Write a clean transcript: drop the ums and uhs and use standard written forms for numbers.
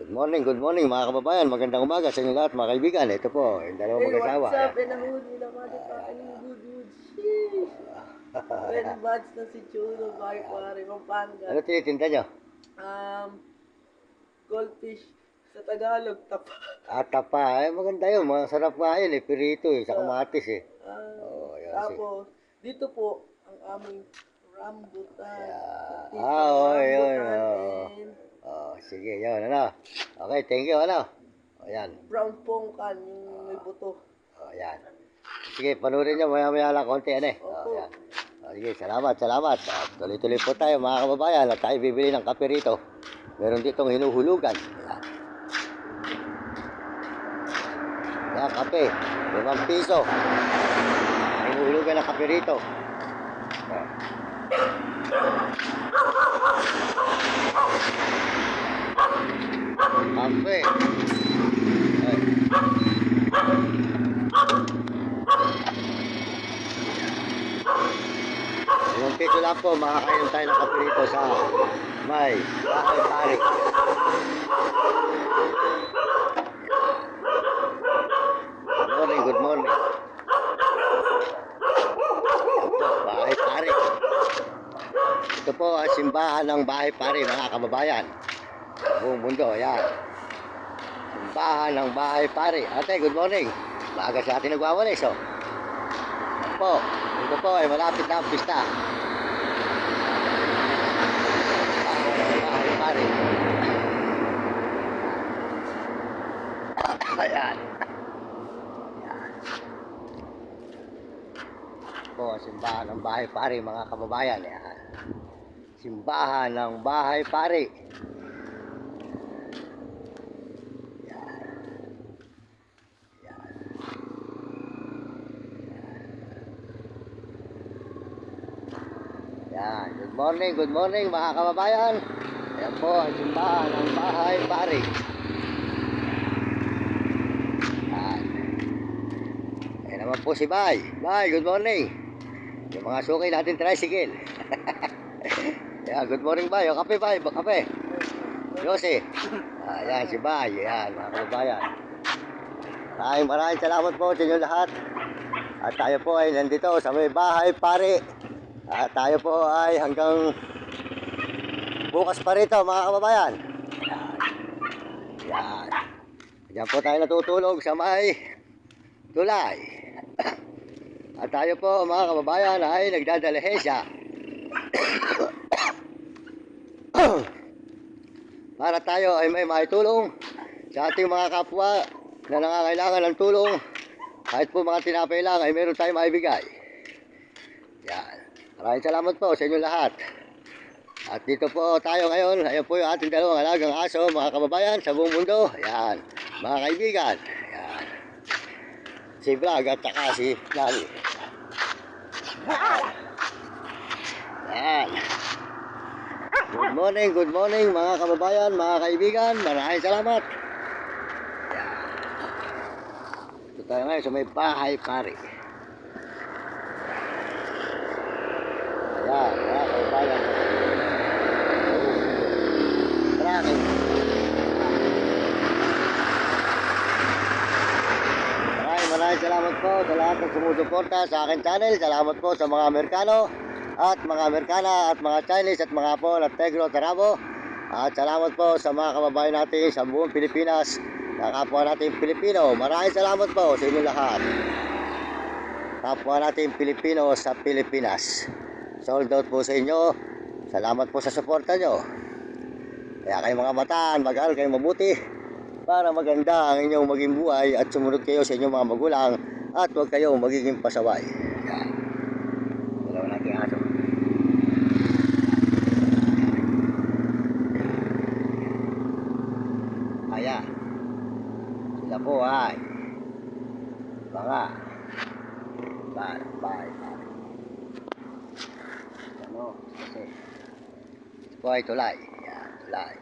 Good morning mga kababayan. Magandang umaga sa inyo lahat mga kaibigan. Ito po, yung dalawang mag-asawa. What's up? Pinahuli naman ito ang good. Sheesh! Red buds na si Chulo, pare, Pampanga. Ano tinitinda nyo? Goldfish. Sa Tagalog, tapa. Tapa. Maganda yun. Masarap nga yun pirito sa kamatis yan, Tapos, dito po, ang aming rambutan. Yun. Sige, yun, ano. Okay, thank you, ano. Ayan. Brown pongkan, yung may buto. Ayan. Sige, panurin nyo maya-maya lang konti, ano eh. Ayan. Sige, salamat. Tuloy-tuloy po tayo mga kababayan at tayo bibili ng kape rito. Meron ditong hinuhulugan. Ayan. Ayan, kape. 5 piso. Hinuhulugan ng kape rito. Kape. Yung piso lang po, makakainom tayo ng kape rito sa may bahay pare. Good morning. Ito, bahay pare. Ito po ang simbahan ng bahay pare mga kababayan. Buong mundo, yan. Simbahan ng bahay pare. Ate, good morning. Maaga sa atin nagwawalis, oh. Ito po ay malapit na ang pista. Bahay pare. Ayan. Po, simbahan ng bahay pare mga kababayan. Yan. Simbahan ng bahay pare. Yan. Good morning mga kababayan. Yan po ang simbahan ng bahay pare. Yan. Ayan naman po si Bay. Bay, good morning. Yung mga sukay natin tricycle. Yan, good morning Bay. O kape Bay, kape. Yose. Ayan si Bay. Yan mga kababayan. Maraming salamat po sa inyo lahat. At tayo po ay nandito sa may bahay pare. At tayo po ay hanggang bukas pa rito mga kababayan. Yan. Diyan po tayo natutulog sa may tulay. At tayo po mga kababayan ay nagdadalahesya. Para tayo ay may maitulong sa ating mga kapwa na nangangailangan ng tulong. Kahit po mga tinapay lang ay meron tayong maibigay. Yan. Maraming salamat po sa inyo lahat. At dito po tayo ngayon. Ayan po yung ating dalawang alagang aso mga kababayan sa buong mundo. Yan. Mga kaibigan. Yan. Si Vlog at saka si Lali. Yan. Good morning mga kababayan, mga kaibigan. Maraming salamat. Yan. Ito tayo ngayon sa may bahay pare. Yan, mga kababayan. Tracking. Maraming salamat po sa lahat ng sumusuporta sa aking channel. Salamat po sa mga Amerikano at mga Amerikana at mga Chinese at mga Apol at Tegro Tarabo. At salamat po sa mga kababayan natin sa buong Pilipinas, na kapwa natin Pilipino. Maraming salamat po sa inyo lahat. Kapwa natin Pilipino sa Pilipinas. Sold out po sa inyo. Salamat po sa suporta nyo. Kaya kayong mga mataan, mag-aral kayong mabuti para maganda ang inyong maging buhay at sumunod kayo sa inyong mga magulang at huwag kayong magiging pasaway. Yan. Dalawa natin aso. Kaya sila po ay mga bahay. Ano? Kasi ito po ay tulay. Yan, tulay.